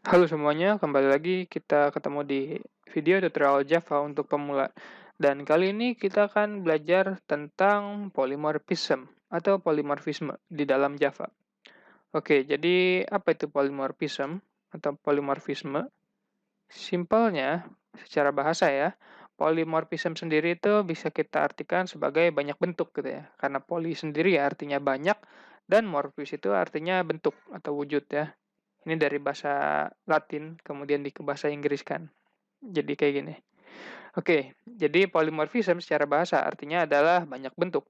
Halo semuanya, kembali lagi kita ketemu di video tutorial Java untuk pemula. Dan kali ini kita akan belajar tentang polymorphism atau polimorfisme di dalam Java. Oke, jadi apa itu polymorphism atau polimorfisme? Simpelnya, secara bahasa ya, polymorphism sendiri itu bisa kita artikan sebagai banyak bentuk gitu ya. Karena poly sendiri ya artinya banyak, dan morphis itu artinya bentuk atau wujud ya. Ini dari bahasa Latin, kemudian ke bahasa Inggris kan. Jadi kayak gini. Oke, jadi polymorphism secara bahasa artinya adalah banyak bentuk.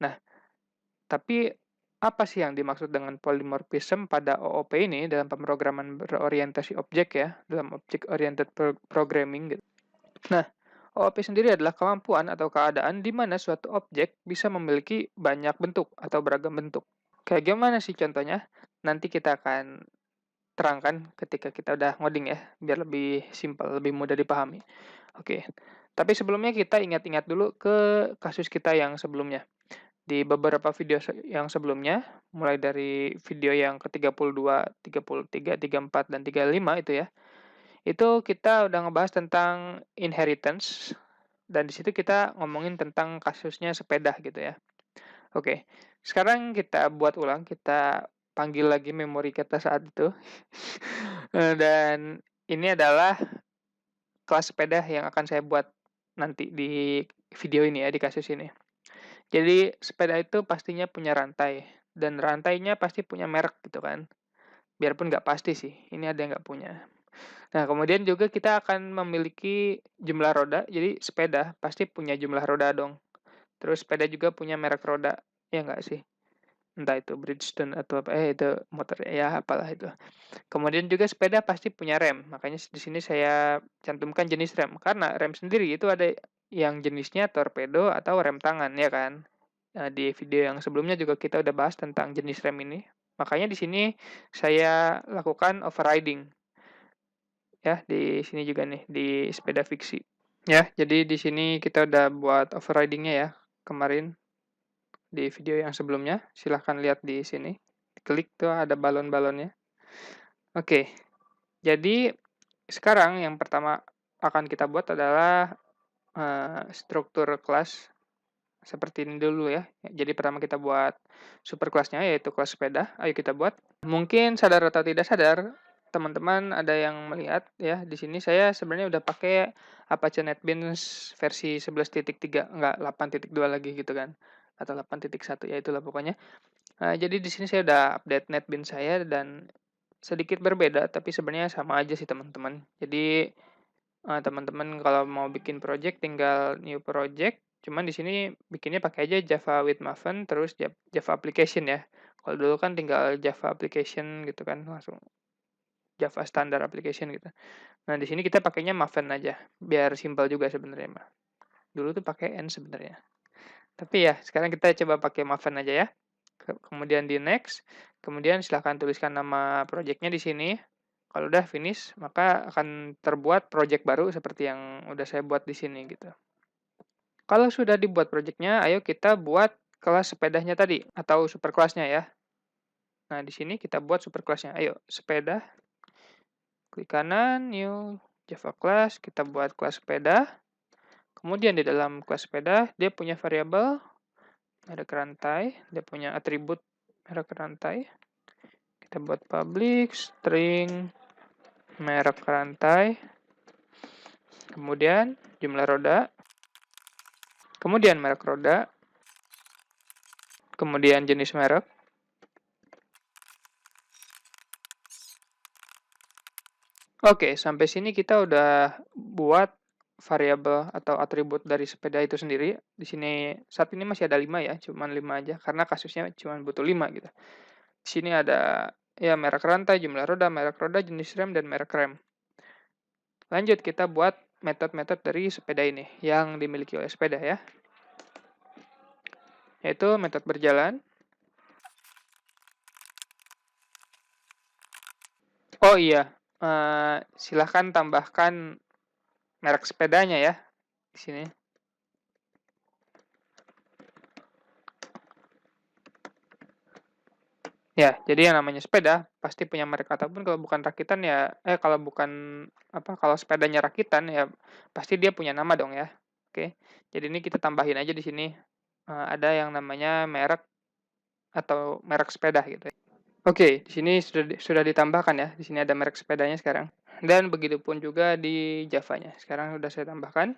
Nah, tapi apa sih yang dimaksud dengan polymorphism pada OOP ini dalam pemrograman berorientasi objek ya, dalam object oriented programming gitu. Nah, OOP sendiri adalah kemampuan atau keadaan di mana suatu objek bisa memiliki banyak bentuk atau beragam bentuk. Kayak gimana sih contohnya? Nanti kita akan terangkan ketika kita udah ngoding ya, biar lebih simpel, lebih mudah dipahami. Oke, tapi sebelumnya kita ingat-ingat dulu ke kasus kita yang sebelumnya. Di beberapa video yang sebelumnya, mulai dari video yang ke-32, 33, 34, dan 35 itu ya, itu kita udah ngebahas tentang inheritance, dan di situ kita ngomongin tentang kasusnya sepeda gitu ya. Oke, sekarang kita buat ulang, kita panggil lagi memori kita saat itu. Dan ini adalah kelas sepeda yang akan saya buat nanti di video ini ya, di kasus ini. Jadi sepeda itu pastinya punya rantai, dan rantainya pasti punya merek gitu kan. Biarpun nggak pasti sih, ini ada yang nggak punya. Nah, kemudian juga kita akan memiliki jumlah roda, jadi sepeda pasti punya jumlah roda dong. Terus sepeda juga punya merek roda, ya nggak sih? Entah itu Bridgestone atau apa, itu motor, ya apalah itu. Kemudian juga sepeda pasti punya rem, makanya di sini saya cantumkan jenis rem, karena rem sendiri itu ada yang jenisnya torpedo atau rem tangan, ya kan? Nah, di video yang sebelumnya juga kita udah bahas tentang jenis rem ini, makanya di sini saya lakukan overriding, ya di sini juga nih di sepeda fiksi. Ya, jadi di sini kita udah buat overridingnya ya kemarin di video yang sebelumnya. Silahkan lihat di sini. Klik tuh ada balon-balonnya. Oke, jadi sekarang yang pertama akan kita buat adalah struktur kelas seperti ini dulu ya. Jadi pertama kita buat super kelasnya yaitu kelas sepeda. Ayo kita buat. Mungkin sadar atau tidak sadar, teman-teman ada yang melihat ya, di sini saya sebenarnya udah pakai Apache NetBeans versi 11.3, enggak 8.2 lagi gitu kan. Atau 8.1 ya itulah pokoknya. Jadi di sini saya udah update NetBeans saya dan sedikit berbeda tapi sebenarnya sama aja sih teman-teman. Jadi teman-teman kalau mau bikin project tinggal new project, cuman di sini bikinnya pakai aja Java with Maven terus Java application ya. Kalau dulu kan tinggal Java application gitu kan, langsung Java standar application gitu. Nah, di sini kita pakainya Maven aja, biar simpel juga sebenarnya mah. Dulu tuh pakai N sebenarnya. Tapi ya, sekarang kita coba pakai Maven aja ya. Kemudian di next, kemudian silahkan tuliskan nama projectnya di sini. Kalau udah finish, maka akan terbuat project baru seperti yang udah saya buat di sini gitu. Kalau sudah dibuat projectnya, ayo kita buat kelas sepedanya tadi atau super kelasnya ya. Nah, di sini kita buat super kelasnya. Ayo, sepeda, klik kanan, new Java class, kita buat kelas sepeda. Kemudian di dalam kelas sepeda, dia punya variabel merek rantai, dia punya atribut merek rantai. Kita buat public string merek rantai, kemudian jumlah roda, kemudian merek roda, kemudian jenis merek. Oke, sampai sini kita udah buat variabel atau atribut dari sepeda itu sendiri. Di sini saat ini masih ada 5 ya, cuman 5 aja karena kasusnya cuman butuh 5 gitu. Di sini ada ya merek rantai, jumlah roda, jenis rem, dan merek rem. Lanjut kita buat metode-metode dari sepeda ini yang dimiliki oleh sepeda ya. Yaitu metode berjalan. Oh iya, silahkan tambahkan merek sepedanya ya di sini. Ya, jadi yang namanya sepeda pasti punya merek ataupun kalau bukan rakitan ya kalau bukan kalau sepedanya rakitan ya pasti dia punya nama dong ya. Oke. Jadi ini kita tambahin aja di sini, ada yang namanya merek atau merek sepeda gitu ya. Oke, di sini sudah ditambahkan ya, di sini ada merek sepedanya sekarang. Dan begitupun juga di Java-nya. Sekarang sudah saya tambahkan.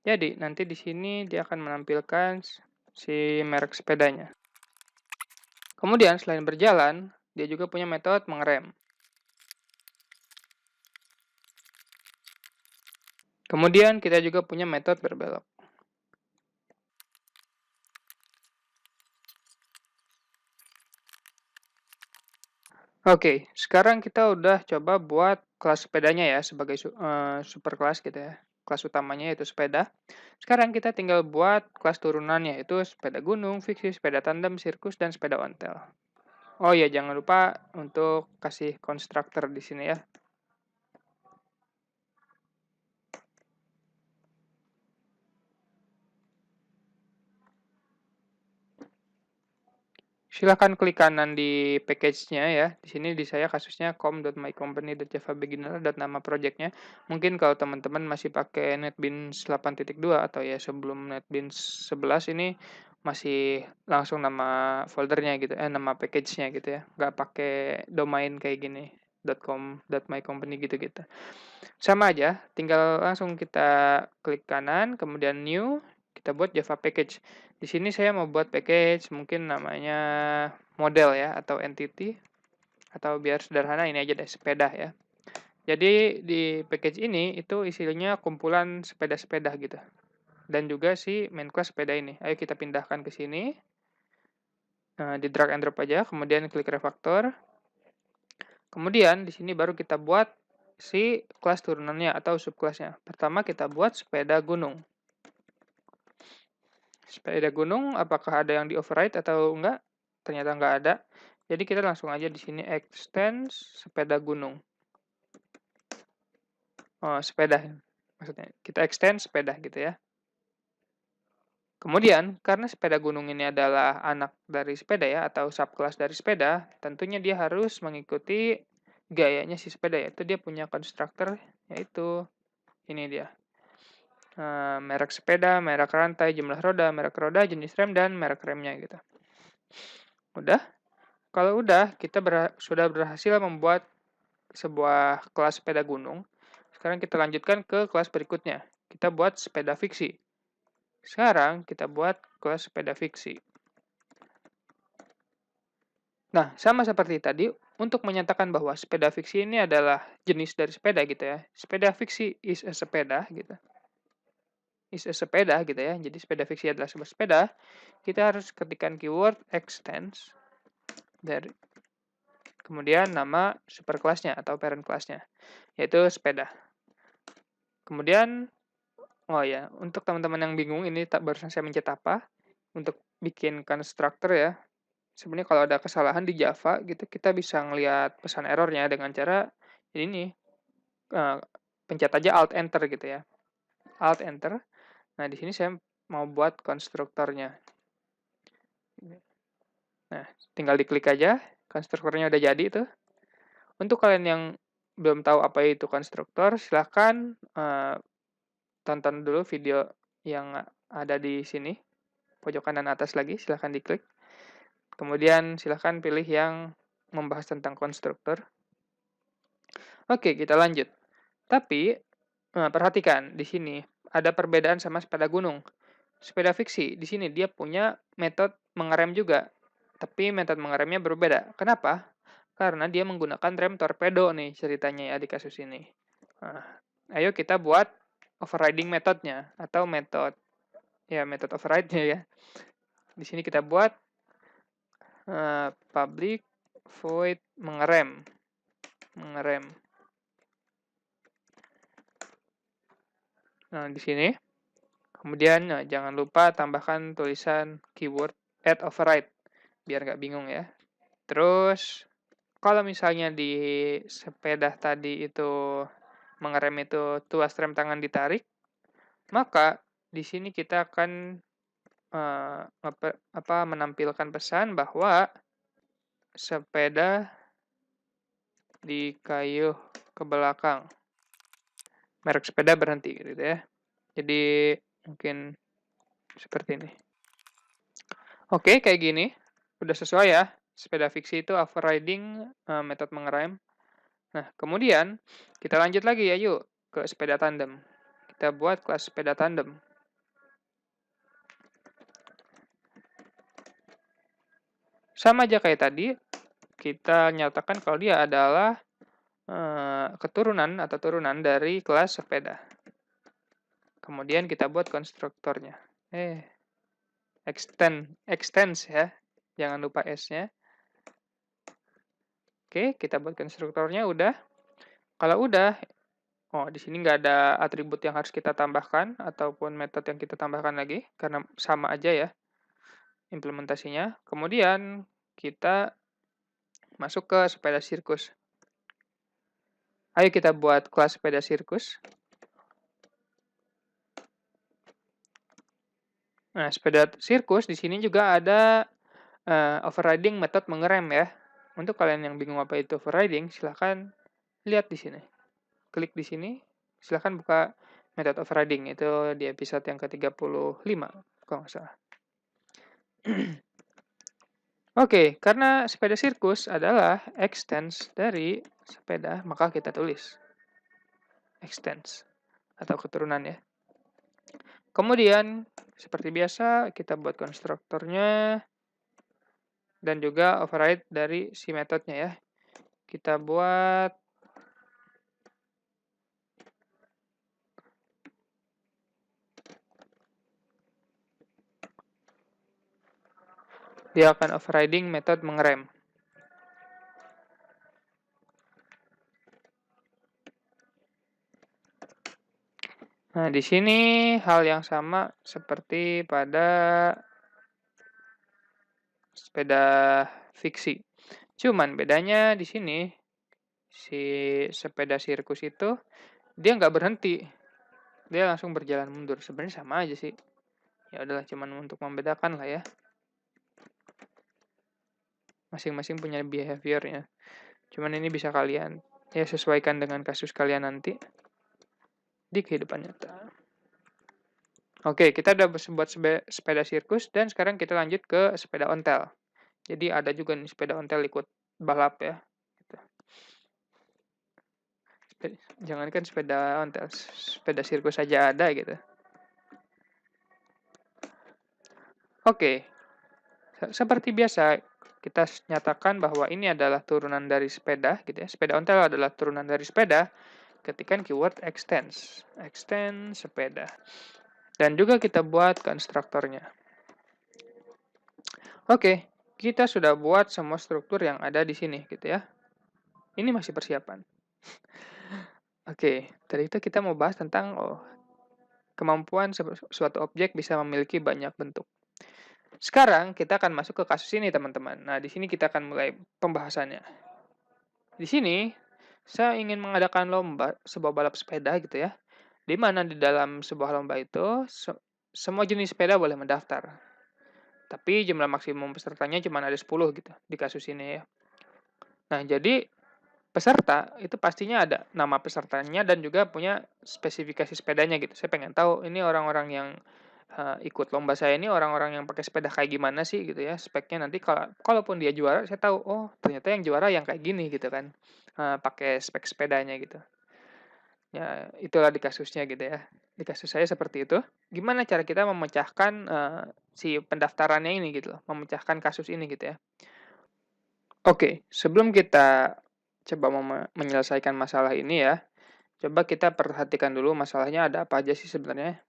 Jadi nanti di sini dia akan menampilkan si merek sepedanya. Kemudian selain berjalan, dia juga punya metode mengerem. Kemudian kita juga punya metode berbelok. Oke, sekarang kita udah coba buat kelas sepedanya ya sebagai super kelas gitu ya. Kelas utamanya yaitu sepeda. Sekarang kita tinggal buat kelas turunannya yaitu sepeda gunung, fiksi, sepeda tandem, sirkus, dan sepeda ontel. Oh iya, jangan lupa untuk kasih konstruktor di sini ya. Silahkan klik kanan di package-nya ya. Di sini di saya kasusnya com.mycompany.javabeginner dan nama project-nya. Mungkin kalau teman-teman masih pakai NetBeans 8.2 atau ya sebelum NetBeans 11 ini masih langsung nama foldernya gitu, nama package-nya gitu ya. Nggak pakai domain kayak gini, .com, .mycompany gitu-gitu. Sama aja, tinggal langsung kita klik kanan, kemudian new, kita buat Java package. Di sini saya mau buat package mungkin namanya model ya atau entity atau biar sederhana ini aja deh sepeda ya. Jadi di package ini itu isinya kumpulan sepeda-sepeda gitu. Dan juga si main class sepeda ini. Ayo kita pindahkan ke sini. Di drag and drop aja, kemudian klik refactor. Kemudian di sini baru kita buat si kelas turunannya atau subkelasnya. Pertama kita buat sepeda gunung. Sepeda gunung apakah ada yang di override atau enggak? Ternyata enggak ada. Jadi kita langsung aja di sini extend sepeda gunung. Oh, sepeda maksudnya. Kita extend sepeda gitu ya. Kemudian, karena sepeda gunung ini adalah anak dari sepeda ya, atau subkelas dari sepeda, tentunya dia harus mengikuti gayanya si sepeda, yaitu dia punya konstruktor, yaitu ini dia. Merek sepeda, merek rantai, jumlah roda, merek roda, jenis rem, dan merek remnya gitu. Udah? Kalau udah, kita sudah berhasil membuat sebuah kelas sepeda gunung. Sekarang kita lanjutkan ke kelas berikutnya. Kita buat sepeda fiksi. Sekarang kita buat kelas sepeda fiksi. Nah, sama seperti tadi, untuk menyatakan bahwa sepeda fiksi ini adalah jenis dari sepeda gitu ya. Sepeda fiksi is a sepeda gitu. Is a sepeda gitu ya. Jadi sepeda fiksi adalah sebuah sepeda. Kita harus ketikkan keyword extends dari kemudian nama superkelasnya atau parent kelasnya, yaitu sepeda. Kemudian, oh ya, untuk teman-teman yang bingung ini barusan saya mencet apa, untuk bikin constructor ya, sebenarnya kalau ada kesalahan di Java gitu, kita bisa ngelihat pesan errornya dengan cara ini, pencet aja Alt Enter gitu ya. Alt Enter. Nah, di sini saya mau buat konstruktornya. Nah, tinggal diklik aja, konstruktornya udah jadi tuh. Untuk kalian yang belum tahu apa itu konstruktor, silahkan tonton dulu video yang ada di sini, pojok kanan atas lagi, silahkan diklik. Kemudian silahkan pilih yang membahas tentang konstruktor. Oke, kita lanjut. Tapi, perhatikan di sini ada perbedaan sama sepeda gunung. Sepeda fiksi, di sini dia punya metode mengerem juga, tapi metode mengeremnya berbeda. Kenapa? Karena dia menggunakan rem torpedo nih ceritanya ya di kasus ini. Nah, ayo kita buat overriding metodenya atau metode override-nya ya. Di sini kita buat public void mengerem. Nah, di sini. Kemudian jangan lupa tambahkan tulisan keyword add override biar nggak bingung ya. Terus kalau misalnya di sepeda tadi itu mengerem itu tuas rem tangan ditarik, maka di sini kita akan menampilkan pesan bahwa sepeda dikayuh ke belakang. Merek sepeda berhenti gitu ya. Jadi mungkin seperti ini. Oke, kayak gini. Udah sesuai ya. Sepeda fiksi itu overriding metode mengerem. Nah, kemudian kita lanjut lagi ya yuk ke sepeda tandem. Kita buat kelas sepeda tandem. Sama aja kayak tadi, kita nyatakan kalau dia adalah keturunan atau turunan dari kelas sepeda. Kemudian kita buat konstruktornya. Extends ya. Jangan lupa S-nya. Oke, kita buat konstruktornya udah. Kalau udah, di sini nggak ada atribut yang harus kita tambahkan ataupun metode yang kita tambahkan lagi karena sama aja ya implementasinya. Kemudian kita masuk ke sepeda sirkus. Ayo kita buat kelas sepeda sirkus. Nah, sepeda sirkus di sini juga ada overriding metode mengerem ya. Untuk kalian yang bingung apa itu overriding, silahkan lihat di sini. Klik di sini, silahkan buka metode overriding. Itu di episode yang ke-35, kalau nggak salah. Oke, karena sepeda sirkus adalah extends dari sepeda, maka kita tulis extends atau keturunan ya. Kemudian, seperti biasa, kita buat konstruktornya dan juga override dari si metodenya ya. Kita buat dia akan overriding metode mengerem. Nah, di sini hal yang sama seperti pada sepeda fiksi. Cuman bedanya di sini, si sepeda sirkus itu, dia nggak berhenti. Dia langsung berjalan mundur. Sebenarnya sama aja sih. Ya udahlah, cuman untuk membedakan lah ya. Masing-masing punya behaviornya. Cuman ini bisa kalian ya sesuaikan dengan kasus kalian nanti di kehidupan nyata. Oke, kita udah buat sepeda sirkus dan sekarang kita lanjut ke sepeda ontel. Jadi ada juga nih sepeda ontel ikut balap ya. Gitu. Jangankan sepeda ontel, sepeda sirkus saja ada gitu. Oke, seperti biasa kita nyatakan bahwa ini adalah turunan dari sepeda gitu ya. Sepeda ontel adalah turunan dari sepeda. Ketikkan keyword extends sepeda. Dan juga kita buat konstruktornya. Oke, kita sudah buat semua struktur yang ada di sini gitu ya. Ini masih persiapan. Oke, tadi itu kita mau bahas tentang kemampuan suatu objek bisa memiliki banyak bentuk. Sekarang kita akan masuk ke kasus ini teman-teman. Nah, di sini kita akan mulai pembahasannya. Di sini saya ingin mengadakan lomba sebuah balap sepeda gitu ya. Di mana di dalam sebuah lomba itu semua jenis sepeda boleh mendaftar. Tapi jumlah maksimum pesertanya cuma ada 10 gitu di kasus ini ya. Nah, jadi peserta itu pastinya ada nama pesertanya dan juga punya spesifikasi sepedanya gitu. Saya pengen tahu ini orang-orang yang ikut lomba saya ini orang-orang yang pakai sepeda kayak gimana sih gitu ya. Speknya nanti kalaupun dia juara saya tahu oh ternyata yang juara yang kayak gini gitu kan. Pakai spek sepedanya gitu. Ya, itulah di kasusnya gitu ya. Di kasus saya seperti itu. Gimana cara kita memecahkan si pendaftarannya ini gitu loh, memecahkan kasus ini gitu ya. Oke, sebelum kita coba menyelesaikan masalah ini ya, coba kita perhatikan dulu masalahnya ada apa aja sih sebenarnya.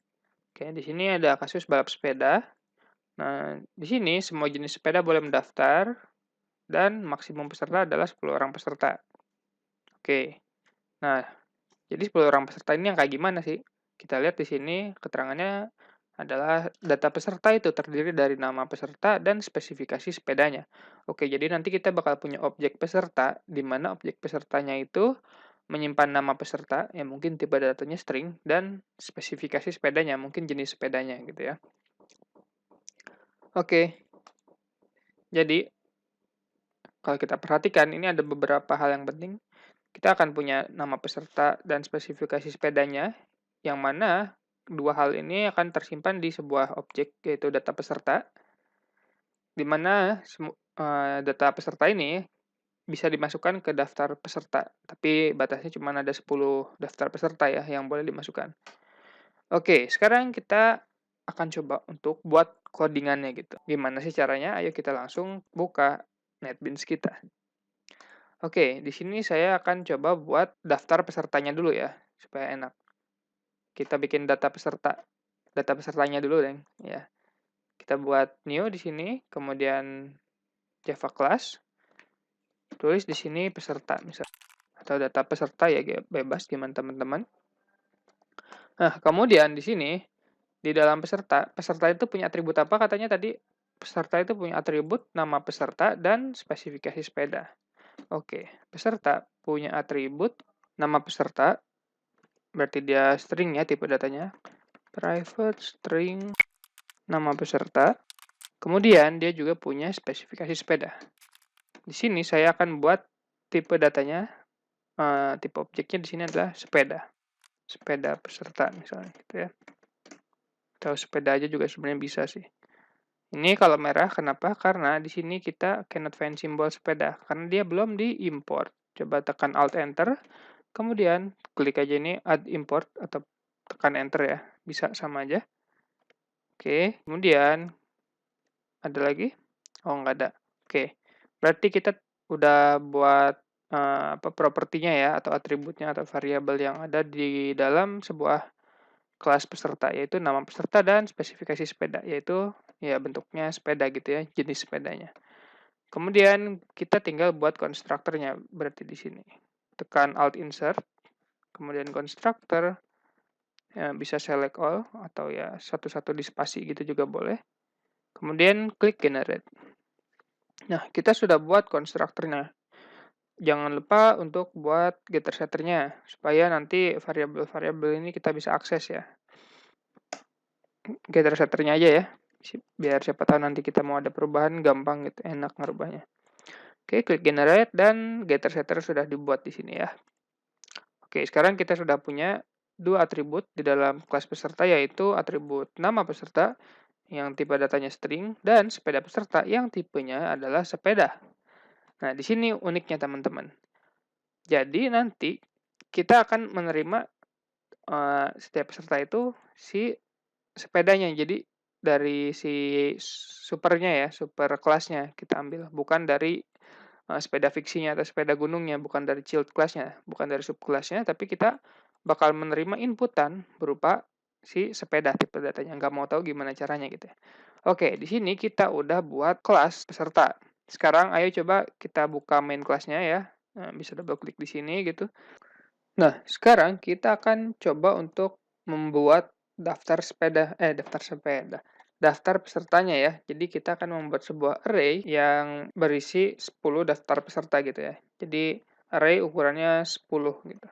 Oke, di sini ada kasus balap sepeda. Nah, di sini semua jenis sepeda boleh mendaftar dan maksimum peserta adalah 10 orang peserta. Oke. Nah, jadi 10 orang peserta ini yang kayak gimana sih? Kita lihat di sini keterangannya adalah data peserta itu terdiri dari nama peserta dan spesifikasi sepedanya. Oke, jadi nanti kita bakal punya objek peserta, di mana objek pesertanya itu menyimpan nama peserta, yang mungkin tipe datanya string, dan spesifikasi sepedanya, mungkin jenis sepedanya gitu ya. Oke, jadi Kalau kita perhatikan, ini ada beberapa hal yang penting. Kita akan punya nama peserta dan spesifikasi sepedanya, yang mana dua hal ini akan tersimpan di sebuah objek, yaitu data peserta, di mana data peserta ini bisa dimasukkan ke daftar peserta, tapi batasnya cuma ada 10 daftar peserta ya yang boleh dimasukkan. Oke, sekarang kita akan coba untuk buat codingannya gitu. Gimana sih caranya? Ayo kita langsung buka NetBeans kita. Oke, di sini saya akan coba buat daftar pesertanya dulu ya, supaya enak. Kita bikin data pesertanya dulu, Deng, ya. Kita buat new di sini, kemudian Java class, tulis di sini peserta misalnya, atau data peserta ya bebas gimana teman-teman. Nah, kemudian di sini di dalam peserta, peserta itu punya atribut apa katanya tadi? Peserta itu punya atribut nama peserta dan spesifikasi sepeda. Oke, peserta punya atribut nama peserta, berarti dia string ya tipe datanya. Private string nama peserta. Kemudian dia juga punya spesifikasi sepeda. Di sini saya akan buat tipe datanya, tipe objeknya di sini adalah sepeda. Sepeda peserta misalnya gitu ya. Atau sepeda aja juga sebenarnya bisa sih. Ini kalau merah kenapa? Karena di sini kita cannot find simbol sepeda karena dia belum diimport. Coba tekan Alt Enter, kemudian klik aja ini add import atau tekan Enter ya. Bisa sama aja. Oke, kemudian ada lagi? Oh, nggak ada. Oke. Berarti kita udah buat propertinya ya atau atributnya atau variabel yang ada di dalam sebuah kelas peserta, yaitu nama peserta dan spesifikasi sepeda, yaitu ya bentuknya sepeda gitu ya, jenis sepedanya. Kemudian kita tinggal buat konstruktornya, berarti di sini. Tekan Alt Insert, kemudian konstruktor, ya, bisa select all, atau ya satu-satu di spasi gitu juga boleh. Kemudian klik Generate. Nah, kita sudah buat konstruktornya. Jangan lupa untuk buat getter setternya, supaya nanti variabel-variabel ini kita bisa akses ya. Getter setternya aja ya, biar siapa tahu nanti kita mau ada perubahan gampang gitu, enak ngerubahnya. Oke, klik generate dan getter setter sudah dibuat di sini ya. Oke, sekarang kita sudah punya dua atribut di dalam kelas peserta, yaitu atribut nama peserta yang tipe datanya string dan sepeda peserta yang tipenya adalah sepeda. Nah, di sini uniknya teman-teman. Jadi nanti kita akan menerima setiap peserta itu si sepedanya. Jadi dari si supernya ya, super kelasnya kita ambil, bukan dari sepeda fiksinya atau sepeda gunungnya, bukan dari child kelasnya, bukan dari subkelasnya, tapi kita bakal menerima inputan berupa si sepeda tipe datanya. Nggak mau tahu gimana caranya gitu ya. Oke, di sini kita udah buat kelas peserta. Sekarang ayo coba kita buka main kelasnya ya. Nah, bisa double klik di sini gitu. Nah, sekarang kita akan coba untuk membuat daftar pesertanya ya. Jadi kita akan membuat sebuah array yang berisi 10 daftar peserta gitu ya. Jadi array ukurannya 10 gitu.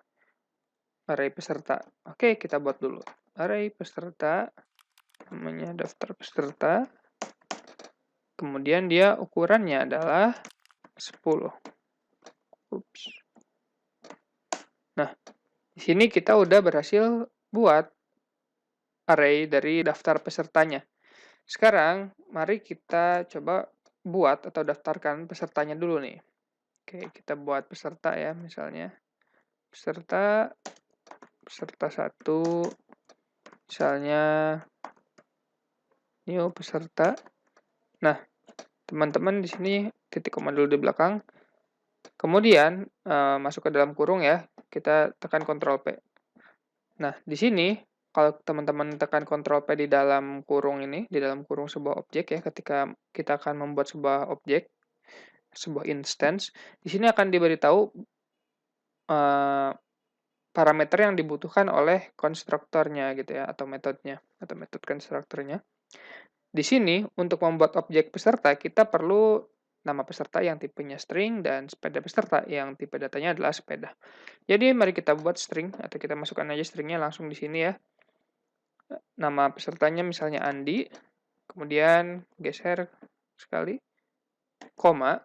Array peserta. Oke, kita buat dulu. Array peserta, namanya daftar peserta. Kemudian dia ukurannya adalah 10. Ups. Nah, di sini kita udah berhasil buat array dari daftar pesertanya. Sekarang, mari kita coba buat atau daftarkan pesertanya dulu nih. Oke, kita buat peserta ya, misalnya. Peserta 1, misalnya new peserta. Nah, teman-teman di sini titik koma dulu di belakang. Kemudian, masuk ke dalam kurung ya, kita tekan Ctrl P. Nah, di sini kalau teman-teman tekan Ctrl P di dalam kurung ini, di dalam kurung sebuah objek ya, ketika kita akan membuat sebuah objek, sebuah instance, di sini akan diberitahu parameter yang dibutuhkan oleh konstruktornya gitu ya, atau metodenya, atau metode konstruktornya. Di sini, untuk membuat objek peserta, kita perlu nama peserta yang tipenya string dan sepeda peserta yang tipe datanya adalah sepeda. Jadi, mari kita buat string, atau kita masukkan aja stringnya langsung di sini ya. Nama pesertanya misalnya Andi, kemudian geser sekali, koma,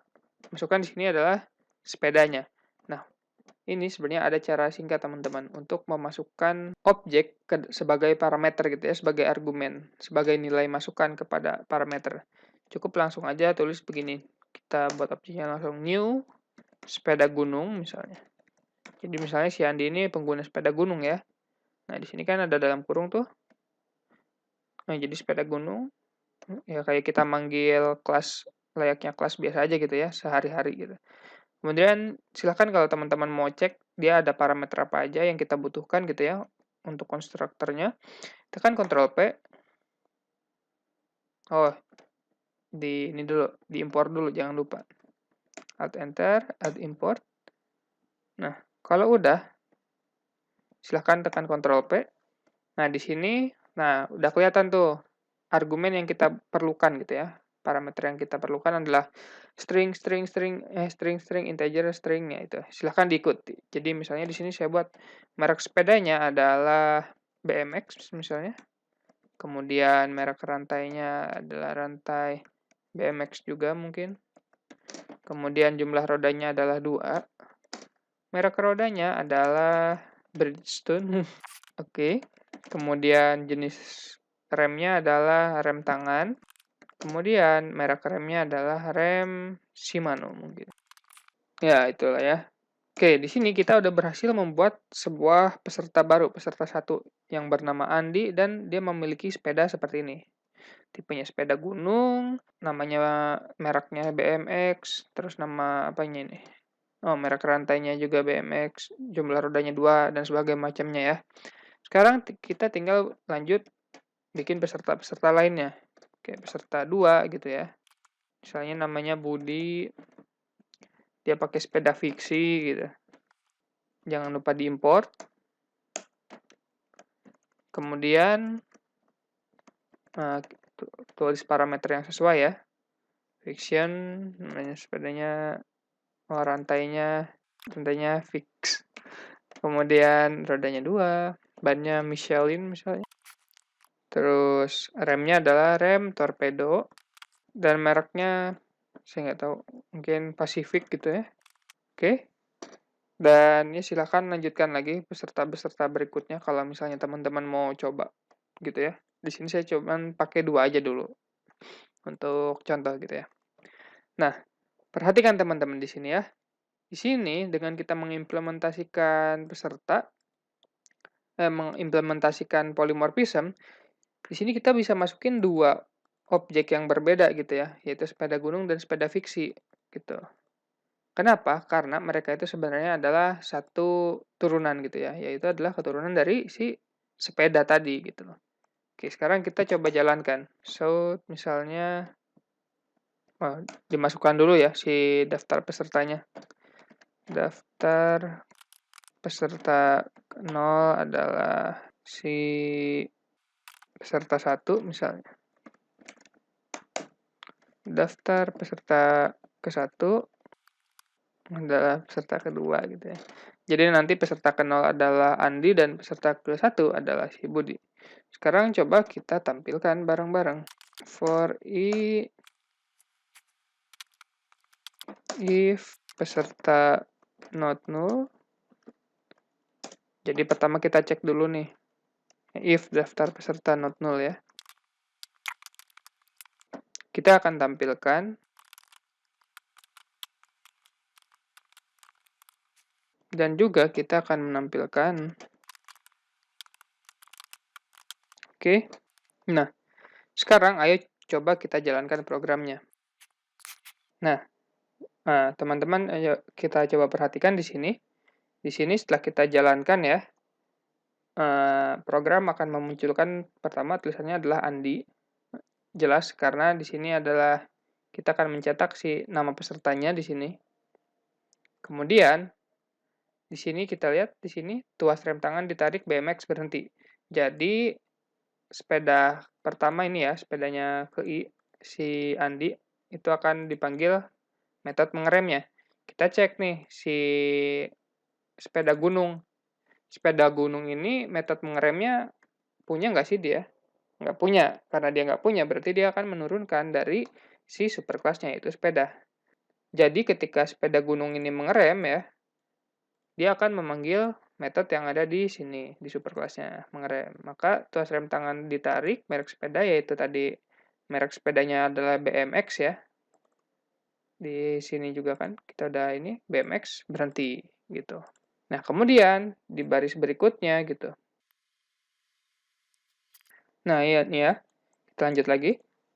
masukkan di sini adalah sepedanya. Nah, ini sebenarnya ada cara singkat teman-teman untuk memasukkan objek sebagai parameter gitu ya, sebagai argumen, sebagai nilai masukan kepada parameter. Cukup langsung aja tulis begini. Kita buat objeknya langsung new sepeda gunung misalnya. Jadi misalnya si Andi ini pengguna sepeda gunung ya. Nah, di sini kan ada dalam kurung tuh. Nah, jadi sepeda gunung ya kayak kita manggil kelas layaknya kelas biasa aja gitu ya, sehari-hari gitu. Kemudian silahkan kalau teman-teman mau cek dia ada parameter apa aja yang kita butuhkan gitu ya untuk konstruktornya. Tekan Ctrl P. Oh, ini dulu, diimpor dulu jangan lupa. Alt Enter, Alt Import. Nah, kalau udah silahkan tekan Ctrl P. Nah, di sini udah kelihatan tuh argumen yang kita perlukan gitu ya. Parameter yang kita perlukan adalah string, integer, stringnya itu. Silahkan diikuti. Jadi misalnya di sini saya buat merek sepedanya adalah BMX misalnya. Kemudian merek rantainya adalah rantai BMX juga mungkin. Kemudian jumlah rodanya adalah 2. Merek rodanya adalah Bridgestone. Oke. Kemudian jenis remnya adalah rem tangan. Kemudian merek remnya adalah rem Shimano mungkin. Ya, itulah ya. Oke, di sini kita udah berhasil membuat sebuah peserta baru, peserta 1 yang bernama Andi dan dia memiliki sepeda seperti ini. Tipenya sepeda gunung, namanya mereknya BMX, terus nama apanya ini? Oh, merek rantainya juga BMX, jumlah rodanya 2 dan sebagainya macamnya ya. Sekarang kita tinggal lanjut bikin peserta-peserta lainnya. Kayak peserta 2 gitu ya. Misalnya namanya Budi, dia pakai sepeda fiksi gitu. Jangan lupa diimport. Kemudian tulis parameter yang sesuai ya. Fiction, namanya sepedanya, rantainya fix. Kemudian rodanya 2, bannya Michelin misalnya. Terus remnya adalah rem torpedo dan mereknya saya nggak tahu, mungkin Pacific gitu ya. Oke. Dan ya silahkan lanjutkan lagi peserta-peserta berikutnya kalau misalnya teman-teman mau coba gitu ya. Di sini saya coba pakai 2 aja dulu untuk contoh gitu ya. Nah, perhatikan teman-teman di sini ya. Di sini dengan kita mengimplementasikan mengimplementasikan polymorphism, di sini kita bisa masukin 2 objek yang berbeda gitu ya, yaitu sepeda gunung dan sepeda fiksi gitu. Kenapa? Karena mereka itu sebenarnya adalah satu turunan gitu ya, yaitu adalah keturunan dari si sepeda tadi gitu loh. Oke, sekarang kita coba jalankan. So, misalnya dimasukkan dulu ya si daftar pesertanya. Daftar peserta 0 adalah si peserta 1 misalnya. Daftar peserta ke-1 adalah peserta kedua gitu ya. Jadi nanti peserta ke-0 adalah Andi dan peserta ke-1 adalah si Budi. Sekarang coba kita tampilkan bareng-bareng. For if peserta not null. Jadi pertama kita cek dulu nih. If daftar peserta not null ya. Kita akan tampilkan dan juga kita akan menampilkan. Oke. Nah, sekarang ayo coba kita jalankan programnya. Nah, teman-teman ayo kita coba perhatikan di sini. Di sini setelah kita jalankan ya, program akan memunculkan pertama tulisannya adalah Andi. Jelas karena di sini adalah kita akan mencetak si nama pesertanya di sini. Kemudian di sini kita lihat di sini tuas rem tangan ditarik BMX berhenti. Jadi sepeda pertama ini ya, sepedanya si Andi itu akan dipanggil metode mengeremnya. Kita cek nih si sepeda gunung. Sepeda gunung ini metode mengeremnya punya nggak sih dia? Nggak punya. Karena dia nggak punya, berarti dia akan menurunkan dari si superclass-nya, yaitu sepeda. Jadi ketika sepeda gunung ini mengerem ya, dia akan memanggil metode yang ada di sini, di superclass-nya, mengerem. Maka tuas rem tangan ditarik, merek sepeda yaitu tadi merek sepedanya adalah BMX ya. Di sini juga kan kita udah ini BMX berhenti gitu. Nah, kemudian di baris berikutnya gitu. Nah, iya nih ya. Kita lanjut lagi.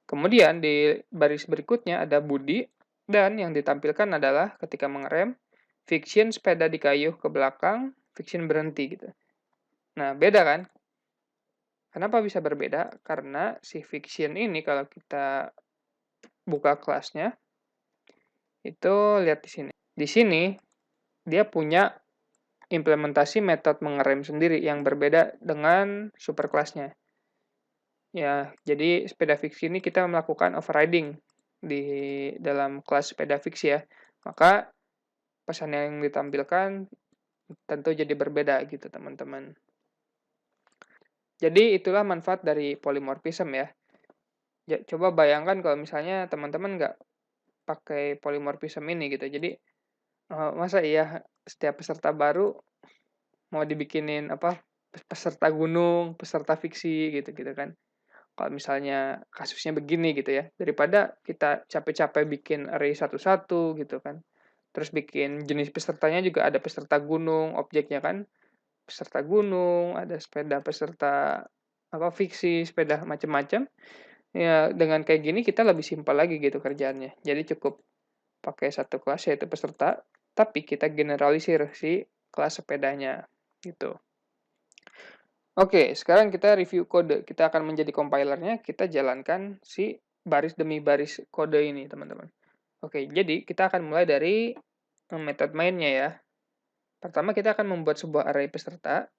Kemudian di baris berikutnya ada budi dan yang ditampilkan adalah ketika mengerem, friction sepeda dikayuh ke belakang, friction berhenti gitu. Nah, beda kan? Kenapa bisa berbeda? Karena si friction ini kalau kita buka kelasnya, itu lihat di sini. Di sini dia punya implementasi metode mengerem sendiri yang berbeda dengan superclass-nya. Ya, jadi sepeda fiksi ini kita melakukan overriding di dalam kelas sepeda fiksi ya. Maka pesan yang ditampilkan tentu jadi berbeda gitu teman-teman. Jadi itulah manfaat dari polymorphism ya. Coba bayangkan kalau misalnya teman-teman nggak pakai polymorphism ini gitu. Jadi masa iya setiap peserta baru mau dibikinin apa peserta gunung, peserta fiksi gitu kan. Kalau misalnya kasusnya begini gitu ya, daripada kita capek-capek bikin array satu-satu gitu kan. Terus bikin jenis pesertanya juga ada peserta gunung, objeknya kan peserta gunung, ada sepeda peserta apa fiksi, sepeda macam-macam. Ya dengan kayak gini kita lebih simpel lagi gitu kerjaannya. Jadi cukup pakai satu kelas yaitu peserta, tapi kita generalisir si kelas sepedanya gitu. Oke, sekarang kita review kode. Kita akan menjadi compilernya, kita jalankan si baris demi baris kode ini, teman-teman. Oke, jadi kita akan mulai dari metode mainnya ya. Pertama kita akan membuat sebuah array peserta.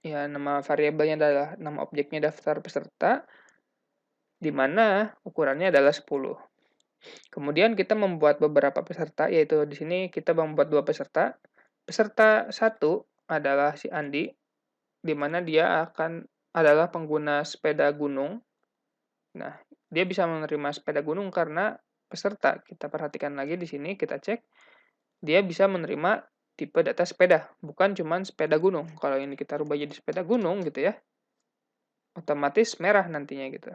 Ya, nama variabelnya adalah nama objeknya daftar peserta, di mana ukurannya adalah 10. Kemudian kita membuat beberapa peserta, yaitu di sini kita membuat 2 peserta. Peserta 1 adalah si Andi, di mana dia akan adalah pengguna sepeda gunung. Nah, dia bisa menerima sepeda gunung karena peserta. Kita perhatikan lagi di sini, kita cek. Dia bisa menerima tipe data sepeda, bukan cuma sepeda gunung. Kalau ini kita rubah jadi sepeda gunung gitu ya, otomatis merah nantinya gitu.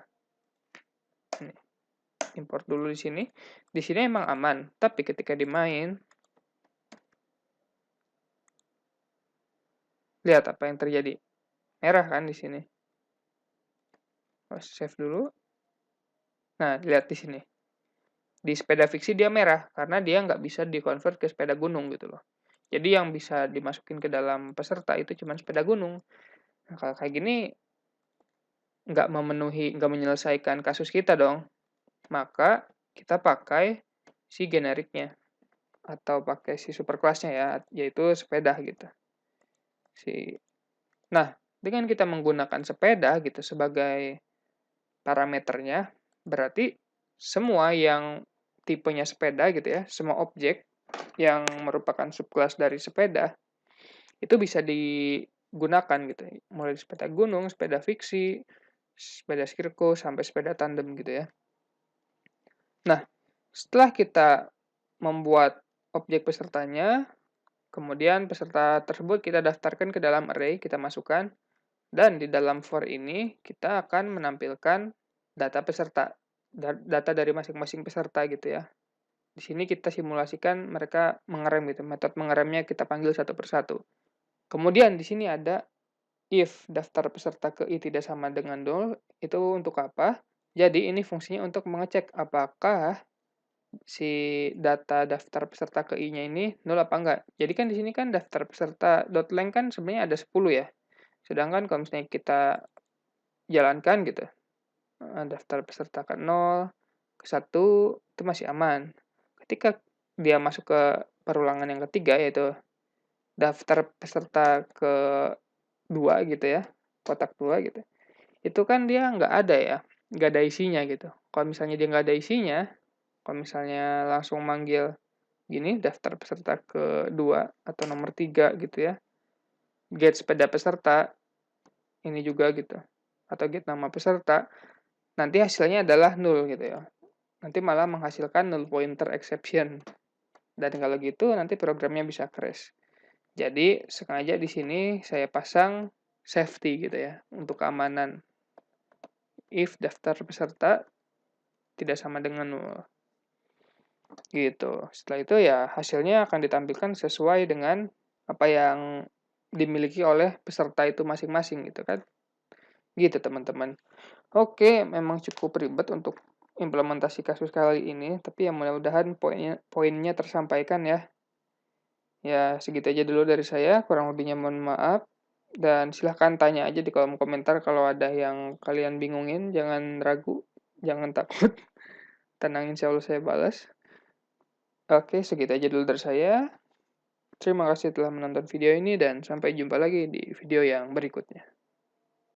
Ini, import dulu di sini. Di sini emang aman, tapi ketika dimain, lihat apa yang terjadi. Merah kan di sini. Save dulu. Nah, lihat di sini. Di sepeda fiksi dia merah, karena dia nggak bisa di-convert ke sepeda gunung gitu loh. Jadi yang bisa dimasukin ke dalam peserta itu cuma sepeda gunung. Nah, kalau kayak gini, nggak menyelesaikan kasus kita dong. Maka kita pakai si generiknya. Atau pakai si superclass-nya ya, yaitu sepeda gitu. Nah, dengan kita menggunakan sepeda gitu sebagai parameternya, berarti semua yang tipenya sepeda gitu ya, semua objek yang merupakan subclass dari sepeda, itu bisa digunakan gitu. Mulai sepeda gunung, sepeda fiksi, sepeda sirkus, sampai sepeda tandem gitu ya. Nah, setelah kita membuat objek pesertanya, kemudian peserta tersebut kita daftarkan ke dalam array, kita masukkan, dan di dalam for ini kita akan menampilkan data peserta, data dari masing-masing peserta gitu ya. Di sini kita simulasikan mereka mengerem gitu, metode mengeremnya kita panggil satu persatu. Kemudian di sini ada if daftar peserta ke i tidak sama dengan 0, itu untuk apa? Jadi ini fungsinya untuk mengecek apakah si data daftar peserta ke i-nya ini 0 apa enggak. Jadi kan di sini kan daftar peserta .length kan sebenarnya ada 10 ya. Sedangkan kalau misalnya kita jalankan gitu, daftar peserta ke 0, ke 1, itu masih aman. Ketika dia masuk ke perulangan yang ketiga, yaitu daftar peserta ke 2 gitu ya, kotak 2 gitu, itu kan dia nggak ada ya, nggak ada isinya gitu. Kalau misalnya dia nggak ada isinya, kalau misalnya langsung manggil gini, daftar peserta ke 2 atau nomor 3 gitu ya, get sepeda peserta, ini juga gitu, atau get nama peserta, nanti hasilnya adalah 0 gitu ya. nanti malah menghasilkan null pointer exception. Dan kalau gitu nanti programnya bisa crash. Jadi sengaja di sini saya pasang safety gitu ya, untuk keamanan. If daftar peserta tidak sama dengan null. Gitu. Setelah itu ya hasilnya akan ditampilkan sesuai dengan apa yang dimiliki oleh peserta itu masing-masing gitu kan. Gitu teman-teman. Oke, memang cukup ribet untuk implementasi kasus kali ini, tapi ya mudah-mudahan poinnya tersampaikan ya. Ya, segitu aja dulu dari saya, kurang lebihnya mohon maaf. Dan silahkan tanya aja di kolom komentar kalau ada yang kalian bingungin, jangan ragu, jangan takut. Tenang, insya Allah saya balas. Oke, segitu aja dulu dari saya. Terima kasih telah menonton video ini dan sampai jumpa lagi di video yang berikutnya.